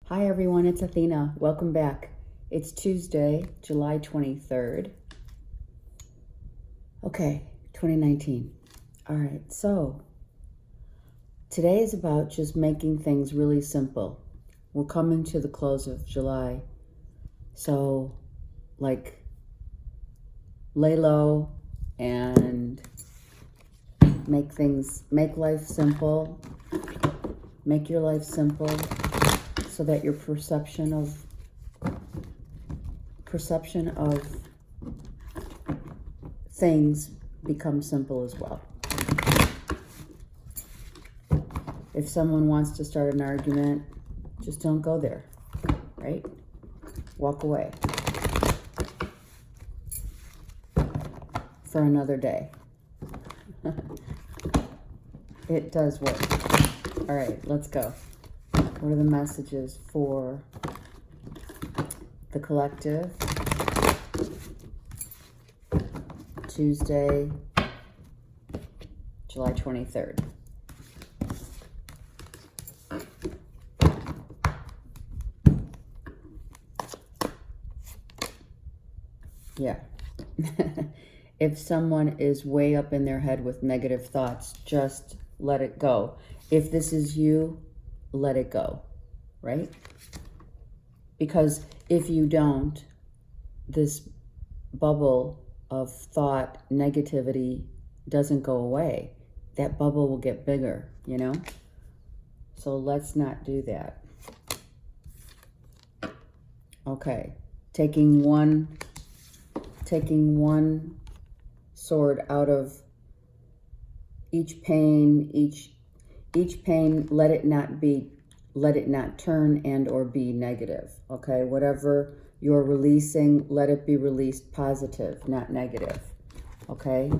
Hi everyone, it's Athena. Welcome back. It's Tuesday, July 23rd. Okay, 2019. All right, so today is about just making things really simple. We're coming to the close of July. So, lay low and make life simple. Make your life simple so that your perception of things becomes simple as well. If someone wants to start an argument, just don't go there, right? Walk away for another day. It does work. All right, let's go. What are the messages for the collective? Tuesday, July 23rd. Yeah. If someone is way up in their head with negative thoughts, just let it go. If this is you, let it go, right? Because if you don't, this bubble of thought, negativity doesn't go away. That bubble will get bigger, you know? So let's not do that. Okay, taking one sword out of each pain, each pain, let it not turn and or be negative. Okay, whatever you're releasing, let it be released positive, not negative. Okay,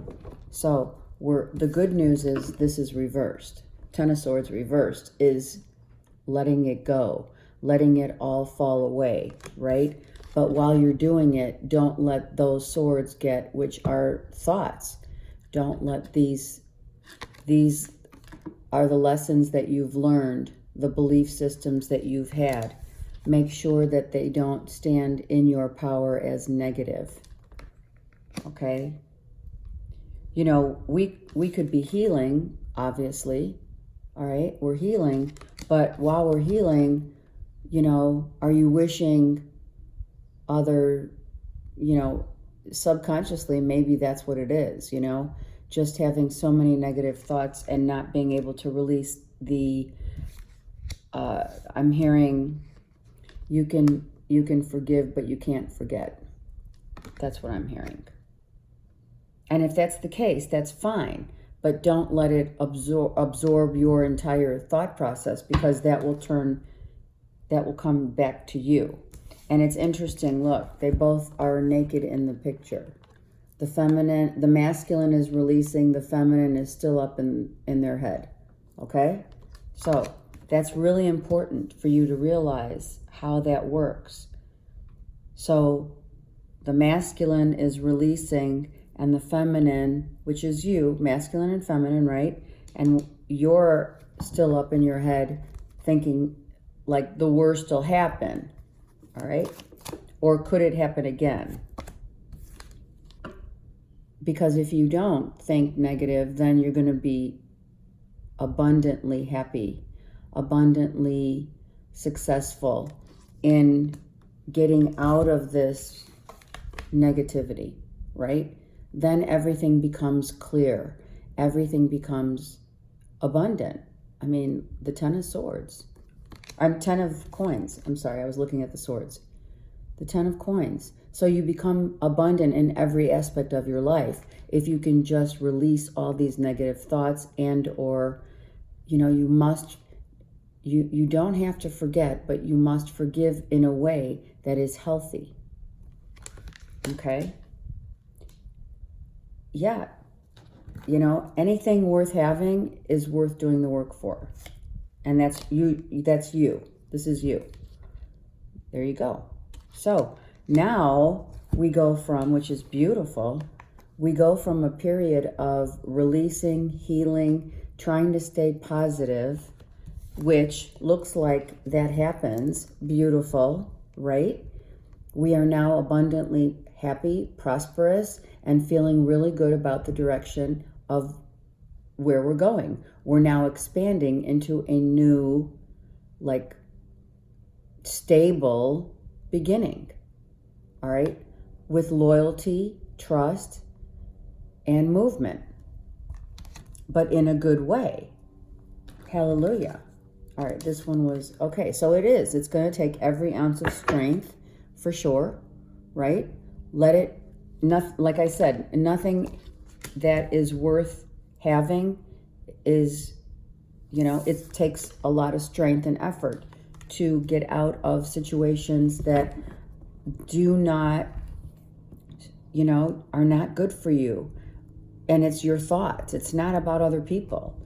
so the good news is this is reversed. Ten of Swords reversed is letting it go, letting it all fall away, right? But while you're doing it, don't let those swords get, which are thoughts. Don't let these are the lessons that you've learned, the belief systems that you've had. Make sure that they don't stand in your power as negative. Okay? You know, we could be healing, obviously. All right? We're healing, but while we're healing, you know, are you wishing other, you know, subconsciously, maybe that's what it is, you know, just having so many negative thoughts and not being able to release the, I'm hearing you can forgive, but you can't forget. That's what I'm hearing. And if that's the case, that's fine, but don't let it absorb your entire thought process, because that will come back to you. And it's interesting, look, they both are naked in the picture. The masculine is releasing, the feminine is still up in their head, okay? So that's really important for you to realize how that works. So the masculine is releasing, and the feminine, which is you, masculine and feminine, right? And you're still up in your head thinking like the worst will happen. All right? Or could it happen again? Because if you don't think negative, then you're going to be abundantly happy, abundantly successful in getting out of this negativity, right? Then everything becomes clear. Everything becomes abundant. I mean, the Ten of Swords. I'm 10 of coins. I'm sorry, I was looking at the swords. The 10 of coins. So you become abundant in every aspect of your life if you can just release all these negative thoughts, and or, you know, you don't have to forget, but you must forgive in a way that is healthy. Okay? Yeah. You know, anything worth having is worth doing the work for. And that's you. This is you. There you go. So now we go from, which is beautiful, we go from a period of releasing, healing, trying to stay positive, which looks like that happens. Beautiful, right? We are now abundantly happy, prosperous, and feeling really good about the direction of where we're going. We're now expanding into a new, like, stable beginning, all right? With loyalty, trust, and movement, but in a good way. Hallelujah. All right, this one was, okay, so it's going to take every ounce of strength for sure, right? Let it, like I said, nothing that is worth having is, it takes a lot of strength and effort to get out of situations that do not, are not good for you. And it's your thoughts. It's not about other people.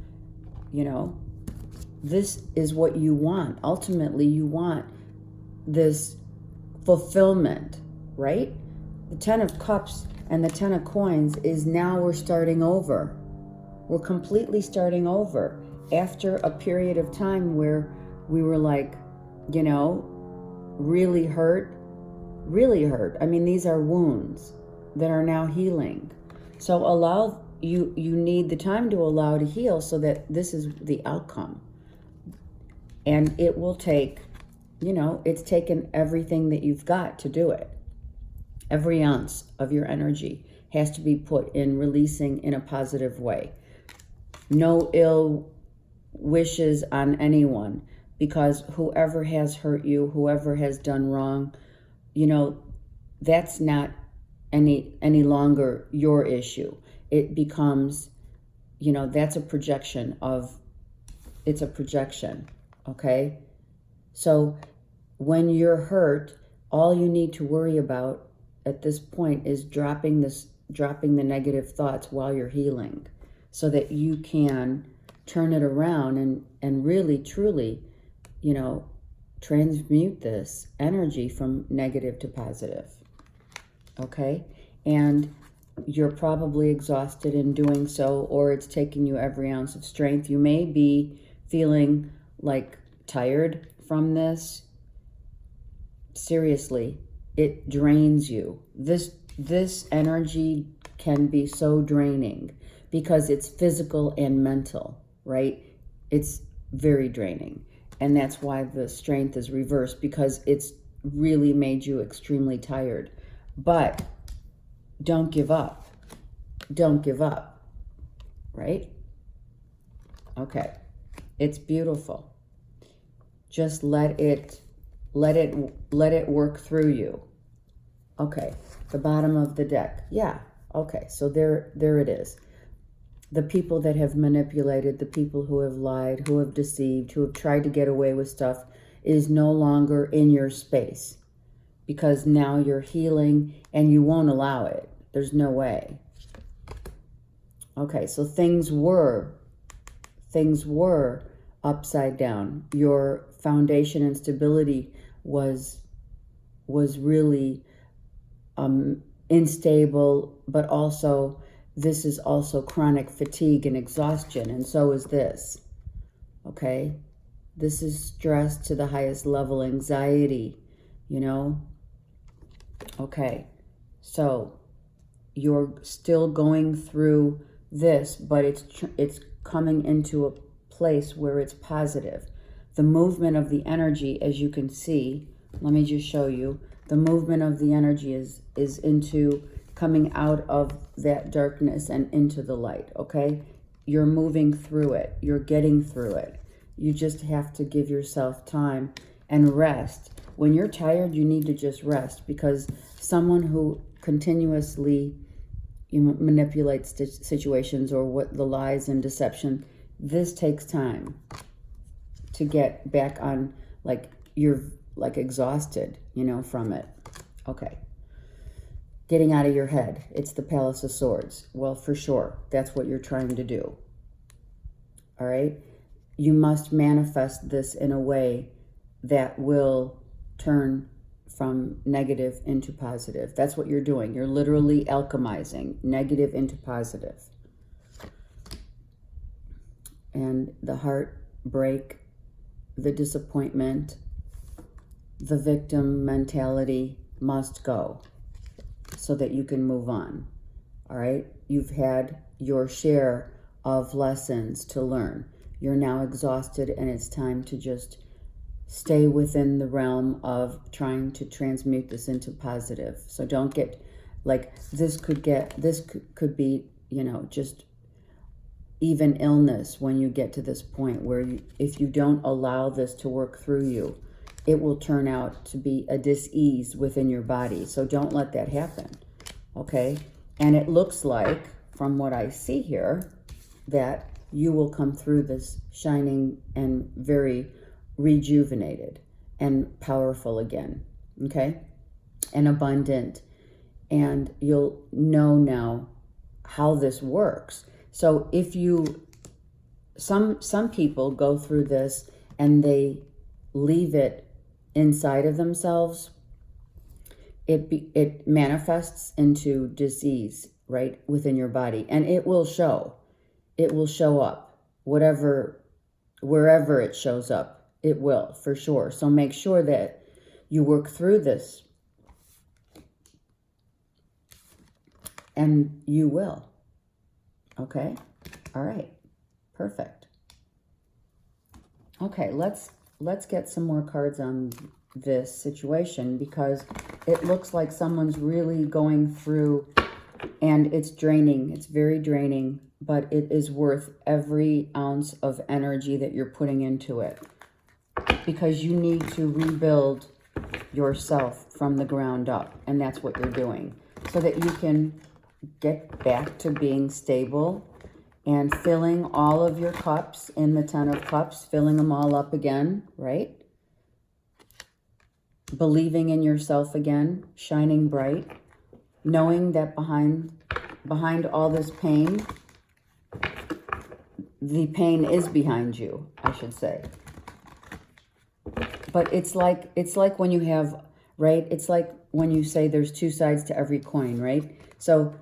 This is what you want. Ultimately, you want this fulfillment, right? The 10 of Cups and the 10 of Coins is now we're starting over. We're completely starting over after a period of time where we were like, really hurt. I mean, these are wounds that are now healing. So you need the time to allow to heal so that this is the outcome. And it will take, it's taken everything that you've got to do it. Every ounce of your energy has to be put in releasing in a positive way. No ill wishes on anyone, because whoever has hurt you, whoever has done wrong, that's not any longer your issue. It becomes, that's a projection it's a projection. Okay? So when you're hurt, all you need to worry about at this point is dropping the negative thoughts while you're healing, so that you can turn it around and really, truly, transmute this energy from negative to positive. Okay? And you're probably exhausted in doing so, or it's taking you every ounce of strength. You may be feeling like tired from this. Seriously, it drains you. This energy can be so draining because it's physical and mental, right? It's very draining. And that's why the strength is reversed, because it's really made you extremely tired. But don't give up. Don't give up, right? Okay. It's beautiful. Just let it work through you. Okay, the bottom of the deck. Yeah, okay, so there it is. The people that have manipulated, the people who have lied, who have deceived, who have tried to get away with stuff is no longer in your space, because now you're healing and you won't allow it. There's no way. Okay, so things were upside down. Your foundation and stability was really unstable, but also this is also chronic fatigue and exhaustion, and so is this. Okay? This is stress to the highest level, anxiety, Okay, so you're still going through this, but it's coming into a place where it's positive. The movement of the energy, as you can see, let me just show you. The movement of the energy is into coming out of that darkness and into the light, okay? You're moving through it. You're getting through it. You just have to give yourself time and rest. When you're tired, you need to just rest, because someone who continuously manipulates situations, or what the lies and deception, this takes time to get back on, like, you're like exhausted, from it. Okay. Getting out of your head. It's the Palace of Swords. Well, for sure, that's what you're trying to do. All right? You must manifest this in a way that will turn from negative into positive. That's what you're doing. You're literally alchemizing negative into positive. And the heartbreak the disappointment, the victim mentality must go so that you can move on. All right? You've had your share of lessons to learn. You're now exhausted, and it's time to just stay within the realm of trying to transmute this into positive. So don't get like this could be, you know, just even illness when you get to this point where if you don't allow this to work through you, it will turn out to be a dis-ease within your body. So don't let that happen. Okay? And it looks like, from what I see here, that you will come through this shining and very rejuvenated and powerful again. Okay? And abundant. And you'll know now how this works. So if you, some people go through this and they leave it inside of themselves, it manifests into disease, right, within your body. And it will show. It will show up. Wherever it shows up, it will, for sure. So make sure that you work through this. And you will. Okay? All right. Perfect. Okay, let's get some more cards on this situation, because it looks like someone's really going through, and it's draining. It's very draining, but it is worth every ounce of energy that you're putting into it, because you need to rebuild yourself from the ground up, and that's what you're doing, so that you can get back to being stable and filling all of your cups in the 10 of Cups, filling them all up again, right? Believing in yourself again, shining bright, knowing that behind all this pain, the pain is behind you, I should say. But it's like when you have, right? It's like when you say there's two sides to every coin, right? So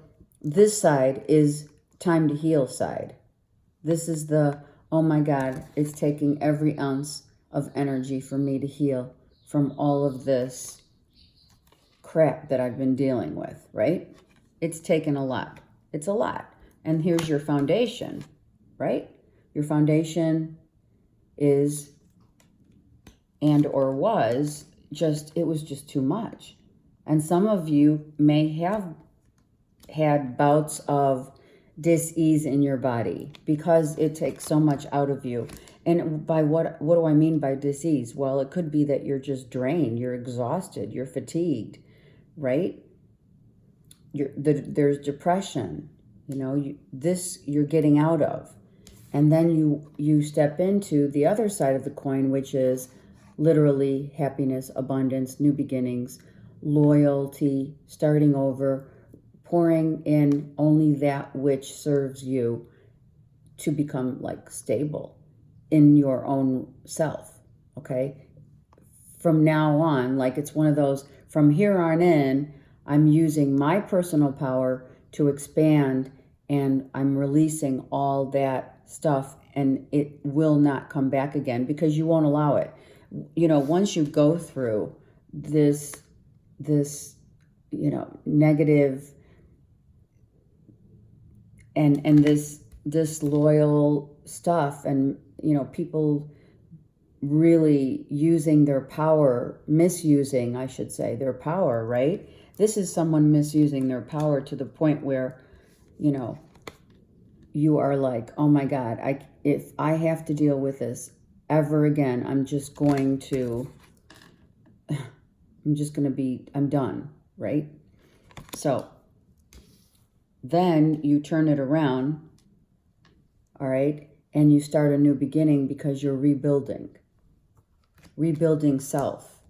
this side is time to heal side. This is the, oh my God, it's taking every ounce of energy for me to heal from all of this crap that I've been dealing with, right? It's taken a lot. It's a lot. And here's your foundation, right? Your foundation is, and or was, it was just too much. And some of you may have had bouts of dis-ease in your body because it takes so much out of you. And by what do I mean by dis-ease? Well, it could be that you're just drained, you're exhausted, you're fatigued, right? There's depression, you know, you're getting out of. And then you step into the other side of the coin, which is literally happiness, abundance, new beginnings, loyalty, starting over, pouring in only that which serves you to become like stable in your own self, okay? From now on, like it's one of those, from here on in, I'm using my personal power to expand, and I'm releasing all that stuff, and it will not come back again because you won't allow it. You know, once you go through this, you know, negative and this disloyal stuff, and, you know, people really using their power, misusing, I should say, their power, right? This is someone misusing their power to the point where, you know, you are like, oh my God, if I have to deal with this ever again, I'm done, right? So then you turn it around, all right, and you start a new beginning because you're rebuilding self,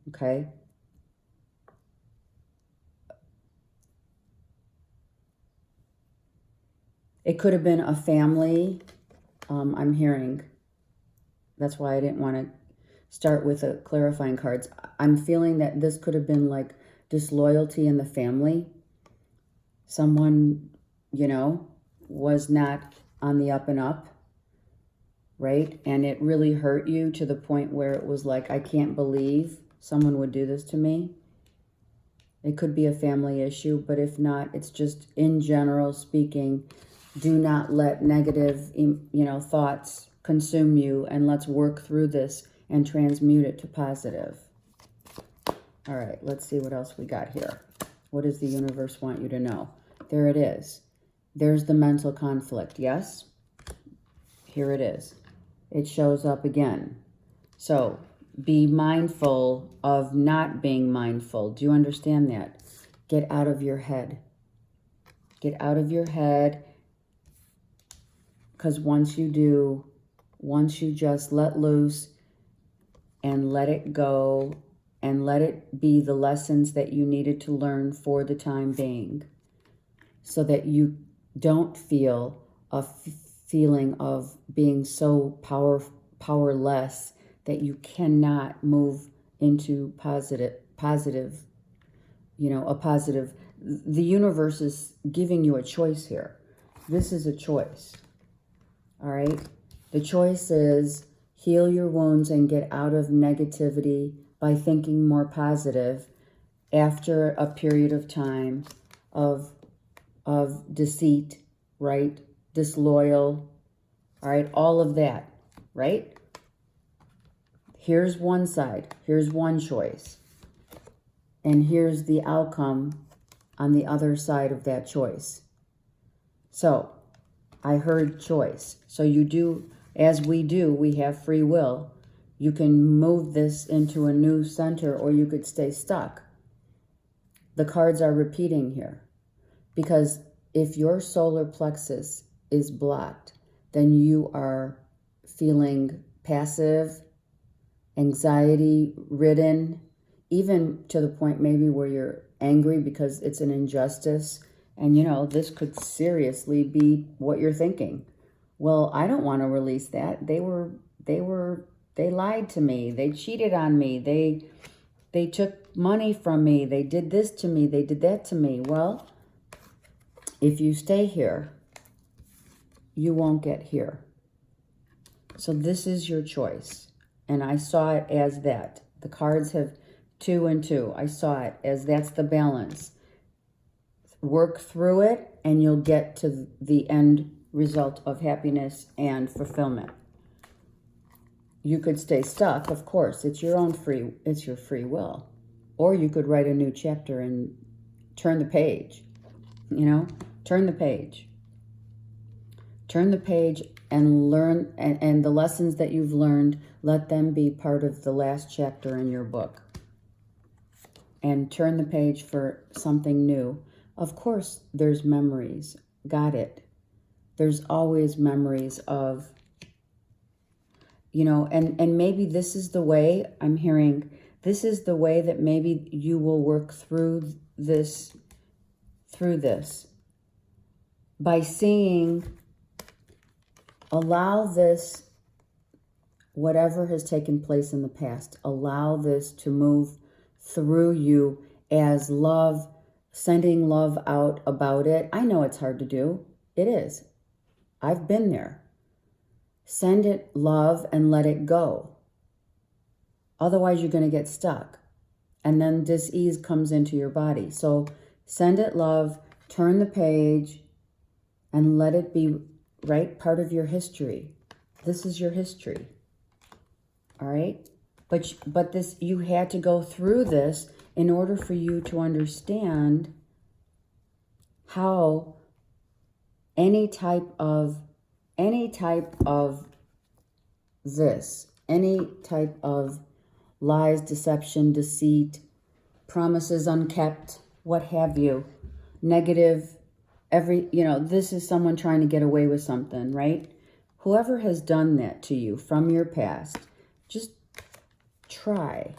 okay? It could have been a family, I'm hearing. That's why I didn't want to start with the clarifying cards. I'm feeling that this could have been like disloyalty in the family. Someone, you know, was not on the up and up, right? And it really hurt you to the point where it was like, I can't believe someone would do this to me. It could be a family issue, but if not, it's just in general speaking, do not let negative, thoughts consume you, and let's work through this and transmute it to positive. All right, let's see what else we got here. What does the universe want you to know? There it is. There's the mental conflict, yes? Here it is. It shows up again. So be mindful of not being mindful. Do you understand that? Get out of your head. Get out of your head, because once you do, once you just let loose and let it go and let it be the lessons that you needed to learn for the time being, so that you don't feel a feeling of being so powerless that you cannot move into positive, a positive. The universe is giving you a choice here. This is a choice. All right. The choice is heal your wounds and get out of negativity by thinking more positive after a period of time of deceit, right? Disloyal, all right? All of that, right? Here's one side. Here's one choice. And here's the outcome on the other side of that choice. So I heard choice. So you do, as we do, we have free will. You can move this into a new center, or you could stay stuck. The cards are repeating here. Because if your solar plexus is blocked, then you are feeling passive, anxiety-ridden, even to the point maybe where you're angry because it's an injustice. And, this could seriously be what you're thinking. Well, I don't want to release that. They lied to me. They cheated on me. They took money from me. They did this to me. They did that to me. Well, if you stay here, you won't get here. So this is your choice. And I saw it as that. The cards have 2 and 2. I saw it as that's the balance. Work through it and you'll get to the end result of happiness and fulfillment. You could stay stuck, of course. It's your free will. Or you could write a new chapter and turn the page. Turn the page. Turn the page and learn, and the lessons that you've learned, let them be part of the last chapter in your book. And turn the page for something new. Of course, there's memories. Got it. There's always memories of, and maybe this is the way I'm hearing, this is the way that maybe you will work through this. By seeing, allow this, whatever has taken place in the past, allow this to move through you as love, sending love out about it. I know it's hard to do. It is. I've been there. Send it love and let it go. Otherwise, you're going to get stuck. And then dis-ease comes into your body. So send it love, turn the page, and let it be part of your history. This is your history. All right? But this, you had to go through this in order for you to understand how any type of lies, deception, deceit, promises unkept, what have you, negative, this is someone trying to get away with something, right? Whoever has done that to you from your past, just try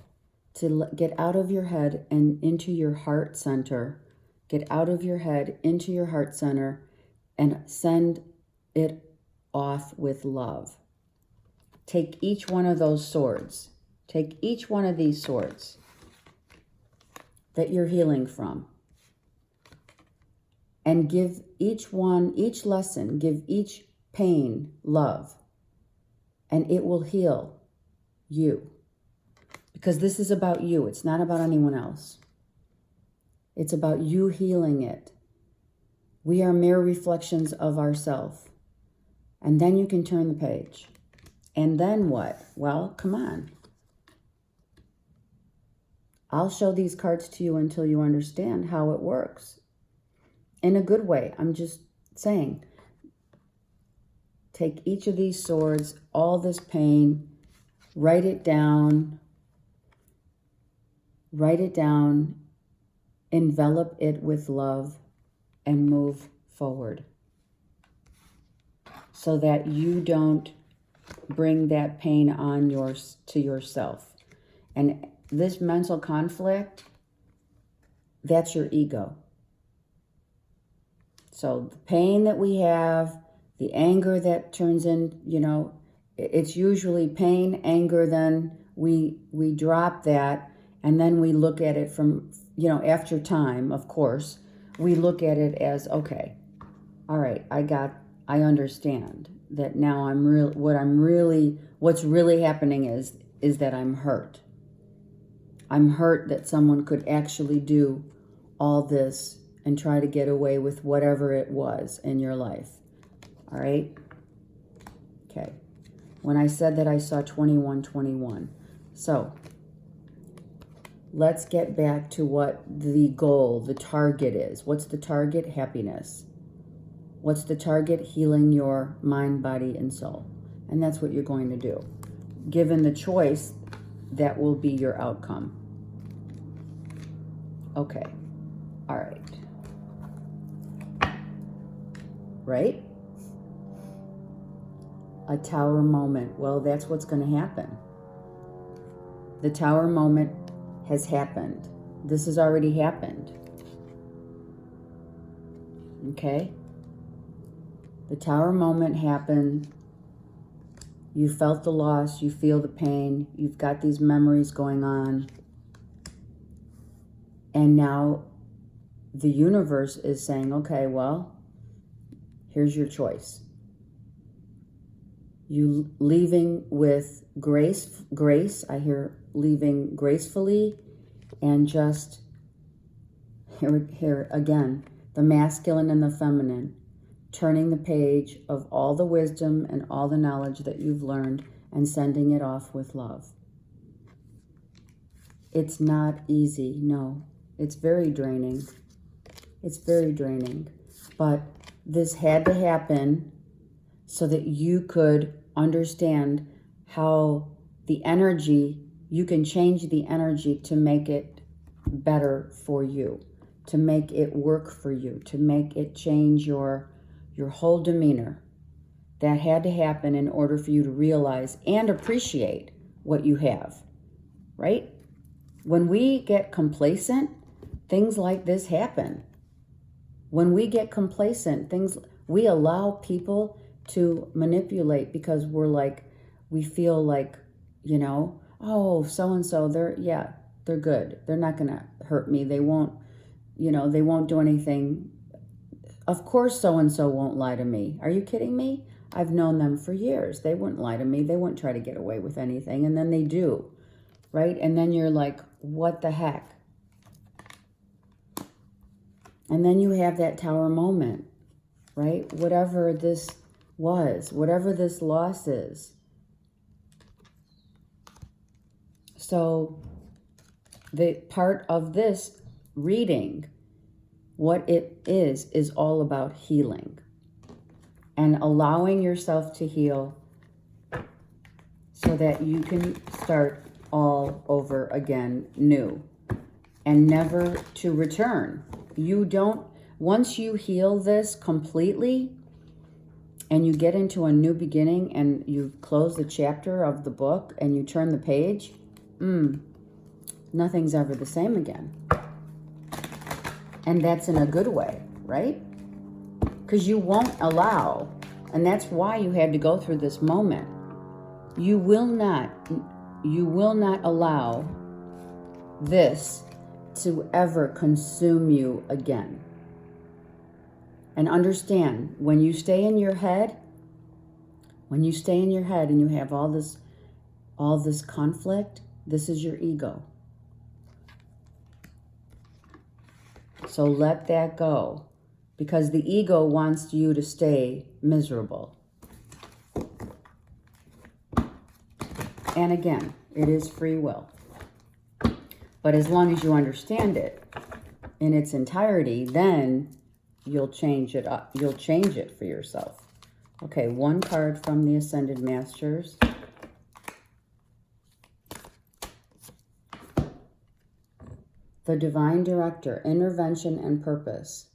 to get out of your head and into your heart center. Get out of your head into your heart center and send it off with love. Take each one of those swords. Take each one of these swords that you're healing from. And give each lesson, give each pain love. and it will heal you. Because this is about you. It's not about anyone else. It's about you healing it. We are mere reflections of ourselves. And then you can turn the page. And then what? Well, come on. I'll show these cards to you until you understand how it works. In a good way. I'm just saying. Take each of these swords, all this pain, write it down. Write it down. Envelop it with love and move forward. So that you don't bring that pain on to yourself. And this mental conflict, that's your ego. So the pain that we have, the anger that turns in, it's usually pain, anger, then we drop that, and then we look at it from, after time, of course, we look at it as, okay, all right, I understand that now what's really happening is that I'm hurt. I'm hurt that someone could actually do all this and try to get away with whatever it was in your life. All right? Okay. When I said that, I saw 2121. So let's get back to what the goal, the target is. What's the target? Happiness. What's the target? Healing your mind, body, and soul. And that's what you're going to do. Given the choice, that will be your outcome. Okay. All right. Right? A tower moment. Well, that's what's going to happen. The tower moment has happened. This has already happened. Okay? The tower moment happened. You felt the loss. You feel the pain. You've got these memories going on. And now the universe is saying, okay, well, here's your choice. You leaving with grace. I hear leaving gracefully, and just here again, the masculine and the feminine, turning the page of all the wisdom and all the knowledge that you've learned and sending it off with love. It's not easy, no. It's very draining. It's very draining. But this had to happen so that you could understand how the energy, you can change the energy to make it better for you, to make it work for you, to make it change your whole demeanor. That had to happen in order for you to realize and appreciate what you have, right? When we get complacent, things like this happen. When we get complacent, we allow people to manipulate because we feel like, oh, so-and-so, they're good. They're not going to hurt me. They won't do anything. Of course, so-and-so won't lie to me. Are you kidding me? I've known them for years. They wouldn't lie to me. They wouldn't try to get away with anything. And then they do, right? And then you're like, what the heck? And then you have that tower moment, right? Whatever this was, whatever this loss is. So the part of this reading, what it is all about healing and allowing yourself to heal so that you can start all over again new and never to return. Once you heal this completely and you get into a new beginning and you close the chapter of the book and you turn the page, nothing's ever the same again. And that's in a good way, right? Because you won't allow, and that's why you had to go through this moment. You will not allow this to ever consume you again. And understand, when you stay in your head, When you stay in your head and you have all this conflict, this is your ego. So let that go, because the ego wants you to stay miserable. And again, it is free will. But as long as you understand it in its entirety, then you'll change it up. You'll change it for yourself. Okay, one card from the Ascended Masters. The Divine Director, Intervention and Purpose.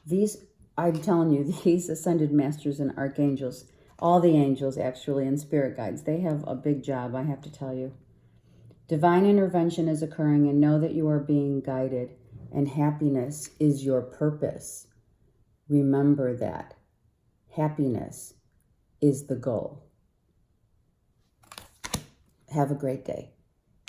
These, I'm telling you, these Ascended Masters and Archangels, all the angels actually and Spirit Guides, they have a big job, I have to tell you. Divine intervention is occurring, and know that you are being guided, and happiness is your purpose. Remember that. Happiness is the goal. Have a great day.